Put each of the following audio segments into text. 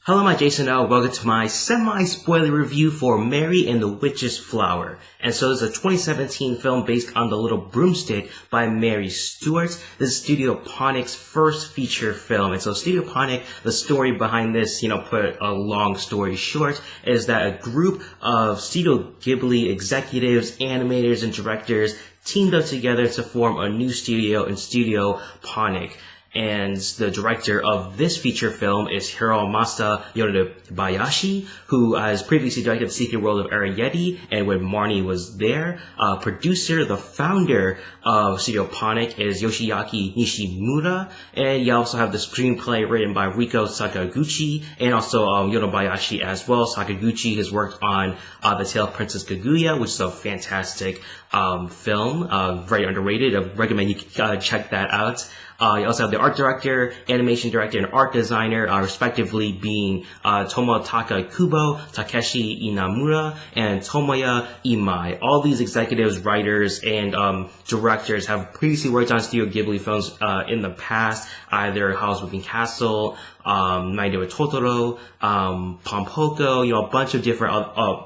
Hello, my Jason O. Welcome to my semi-spoiler review for Mary and the Witch's Flower. And so this is a 2017 film based on The Little Broomstick by Mary Stuart. This is Studio Ponoc's first feature film. And so Studio Ponoc, the story behind this, put a long story short, is that a group of Studio Ghibli executives, animators, and directors teamed up together to form a new studio in Studio Ponoc. And the director of this feature film is Hiromasa Yonebayashi, who has previously directed The Secret World of Arrietty and When Marnie Was There. Producer, the founder of Studio Ponoc is Yoshiaki Nishimura, and you also have the screenplay written by Riko Sakaguchi, and also Yonebayashi as well. Sakaguchi has worked on The Tale of Princess Kaguya, which is a fantastic film, very underrated. I recommend you check that out. You also have the art director, animation director, and art designer, respectively being Tomotaka Kubo, Takeshi Inamura, and Tomoya Imai. All these executives, writers, and directors have previously worked on Studio Ghibli films in the past, either Howl's Moving Castle, My Neighbor Totoro, Pompoko, a bunch of different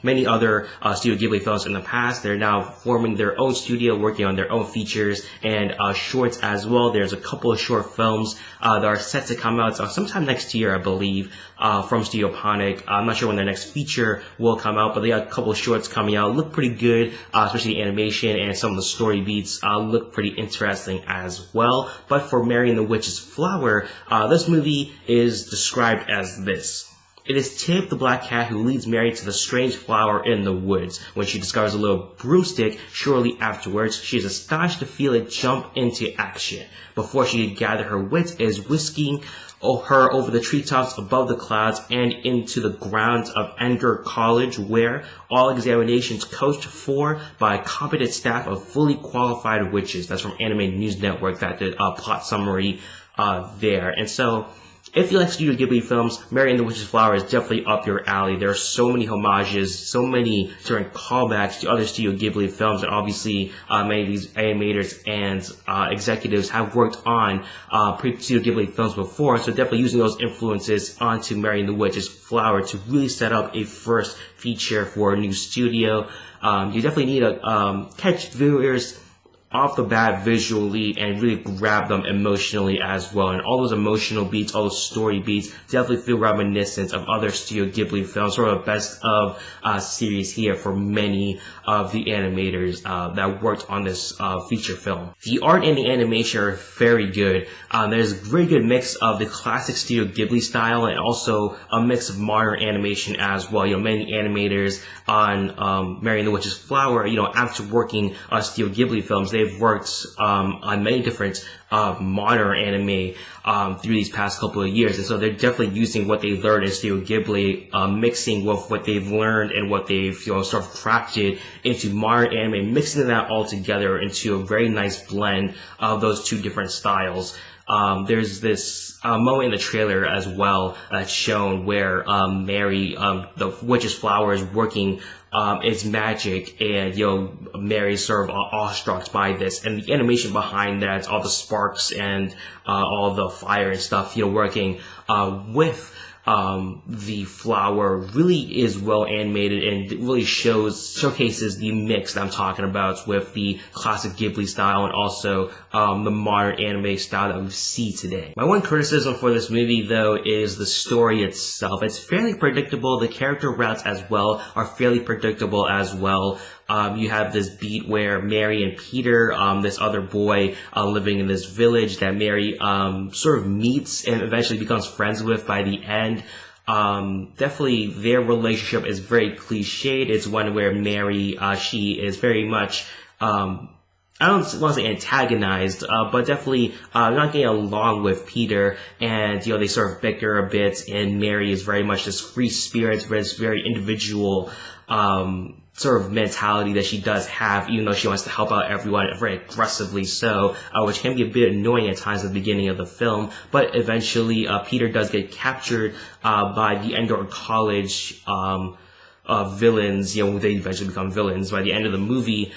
many other Studio Ghibli films in the past. They're now forming their own studio, working on their own features and shorts as well. There's a couple of short films that are set to come out sometime next year, I believe, from Studio Ponoc. I'm not sure when their next feature will come out, but they got a couple of shorts coming out. Look pretty good, especially the animation and some of the story beats look pretty interesting as well. But for Mary and the Witch's Flower, this movie is described as this. It is Tib, the black cat, who leads Mary to the strange flower in the woods. When she discovers a little broomstick shortly afterwards, she is astonished to feel it jump into action. Before she can gather her wits, it is whisking her over the treetops above the clouds and into the grounds of Edgar College, where all examinations coached for by a competent staff of fully qualified witches. That's from Anime News Network, that did a plot summary there. And so, if you like Studio Ghibli films, Mary and the Witch's Flower is definitely up your alley. There are so many homages, so many different callbacks to other Studio Ghibli films, and obviously many of these animators and executives have worked on Studio Ghibli films before, so definitely using those influences onto Mary and the Witch's Flower to really set up a first feature for a new studio. You definitely need to catch viewers off the bat visually and really grab them emotionally as well. And all those emotional beats, all those story beats definitely feel reminiscent of other Studio Ghibli films, sort of a best of series here for many of the animators that worked on this feature film. The art and the animation are very good. There's a very good mix of the classic Studio Ghibli style and also a mix of modern animation as well. Many animators on Mary and the Witch's Flower, after working on Studio Ghibli films, they've worked on many different modern anime through these past couple of years, and so they're definitely using what they learned in Studio Ghibli, mixing with what they've learned and what they've sort of crafted into modern anime, mixing that all together into a very nice blend of those two different styles. There's this moment in the trailer as well that's shown where Mary, the Witch's Flower, is working its magic, and Mary's sort of awestruck by this, and the animation behind that, all the sparks and all the fire and stuff, working with the flower really is well animated, and it really showcases the mix that I'm talking about with the classic Ghibli style and also the modern anime style that we see today. My one criticism for this movie, though, is the story itself. It's fairly predictable. The character routes as well are fairly predictable as well. You have this beat where Mary and Peter, this other boy living in this village that Mary sort of meets and eventually becomes friends with by the end. Definitely their relationship is very cliched. It's one where Mary, she is very much, I don't want to say antagonized, but definitely not getting along with Peter, and they sort of bicker a bit, and Mary is very much this free spirit, this very individual sort of mentality that she does have, even though she wants to help out everyone very aggressively so, which can be a bit annoying at times at the beginning of the film. But eventually Peter does get captured by the Edgar College villains, they eventually become villains. By the end of the movie,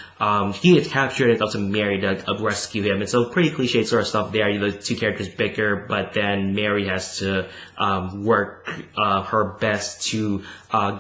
he gets captured and it's up to Mary to rescue him. And so pretty cliche sort of stuff there. The two characters bicker, but then Mary has to work her best to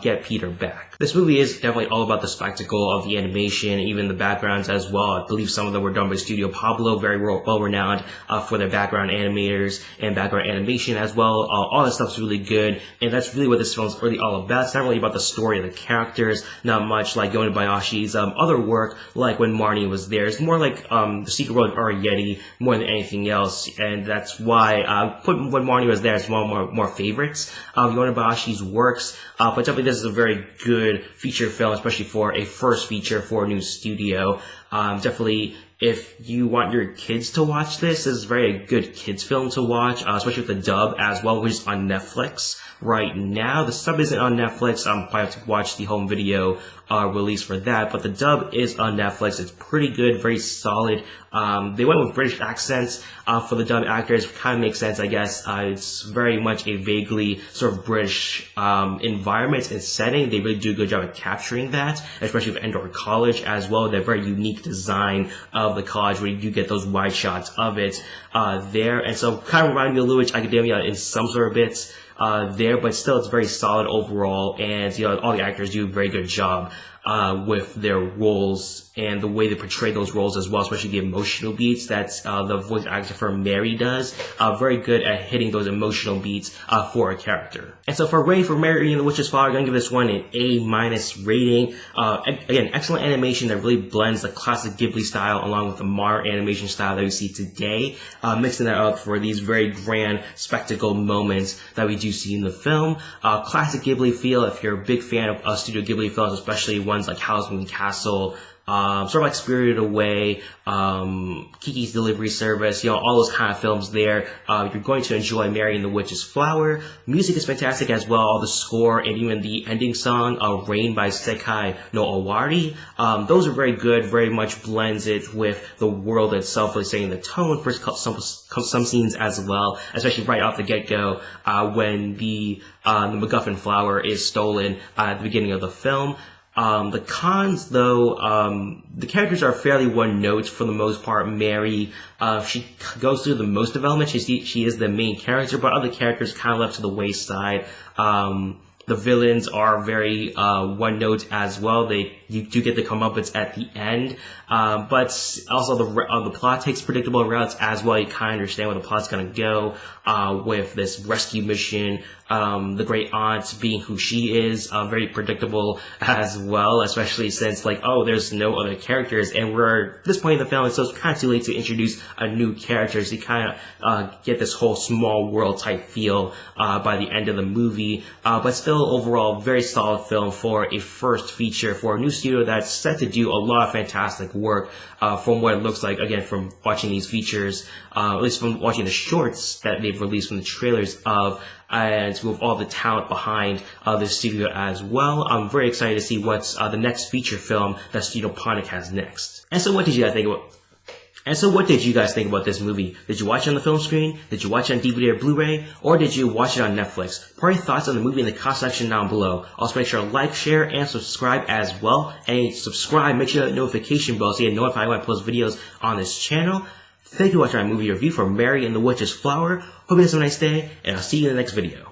get Peter back. This movie is definitely all about the spectacle of the animation, even the backgrounds as well. I believe some of them were done by Studio Ponoc, very well renowned for their background animators and background animation as well. All that stuff's really good, and that's really what this film's really all about. It's not really about the story of the characters, not much like Yone Bayashi's other work, like When Marnie Was There. It's more like The Secret World of Arietti more than anything else, and that's why I put When Marnie Was There as one of my more favorites of Yone Bayashi's works. But definitely this is a very good feature film, especially for a first feature for a new studio. Definitely, if you want your kids to watch this is a very good kids film to watch, especially with the dub as well, which is on Netflix right now. The sub isn't on Netflix. I have to watch the home video release for that, but the dub is on Netflix. It's pretty good, very solid. They went with British accents for the dub actors. Kind of makes sense, I guess. It's very much a vaguely sort of British environment and setting. They really do a good job at capturing that, especially with Endor College as well. Their very unique design of the college, where you do get those wide shots of it there. And so kind of reminded me a little bit of Academia in some sort of bits there, but still it's very solid overall, and all the actors do a very good job with their roles and the way they portray those roles as well, especially the emotional beats that the voice actor for Mary does. Very good at hitting those emotional beats for a character. And so for rating for Mary and the Witch's Flower, I'm going to give this one an A- rating. Again, excellent animation that really blends the classic Ghibli style along with the modern animation style that we see today, mixing that up for these very grand spectacle moments that we do see in the film. Classic Ghibli feel, if you're a big fan of Studio Ghibli films, especially ones like Howl's Moving Castle, sort of like Spirited Away, Kiki's Delivery Service, all those kind of films there. You're going to enjoy Mary and the Witch's Flower. Music is fantastic as well. All the score and even the ending song, Rain by Sekai no Owari. Those are very good, very much blends it with the world itself, really setting the tone for some scenes as well, especially right off the get-go, when the MacGuffin flower is stolen at the beginning of the film. The cons, though, the characters are fairly one note for the most part. Mary, she goes through the most development. She is the main character, but other characters kind of left to the wayside. The villains are very one note as well. You do get the comeuppance at the end, but also the plot takes predictable routes as well. You kind of understand where the plot's gonna go with this rescue mission. The great aunt being who she is, very predictable as well, especially since there's no other characters, and we're at this point in the film, so it's kind of too late to introduce a new character. So you kind of get this whole small world type feel by the end of the movie, but still overall very solid film for a first feature for a new studio that's set to do a lot of fantastic work from what it looks like, again, from watching these features, at least from watching the shorts that they've released from the trailers of, and with all the talent behind the studio as well. I'm very excited to see what's the next feature film that Studio Ponoc has next. And so what did you guys think about this movie? Did you watch it on the film screen? Did you watch it on DVD or Blu-ray? Or did you watch it on Netflix? Put your thoughts on the movie in the comment section down below. Also make sure to like, share, and subscribe as well. And subscribe, make sure that notification bell so you get notified when I post videos on this channel. Thank you for watching my movie review for Mary and the Witch's Flower. Hope you guys have a nice day, and I'll see you in the next video.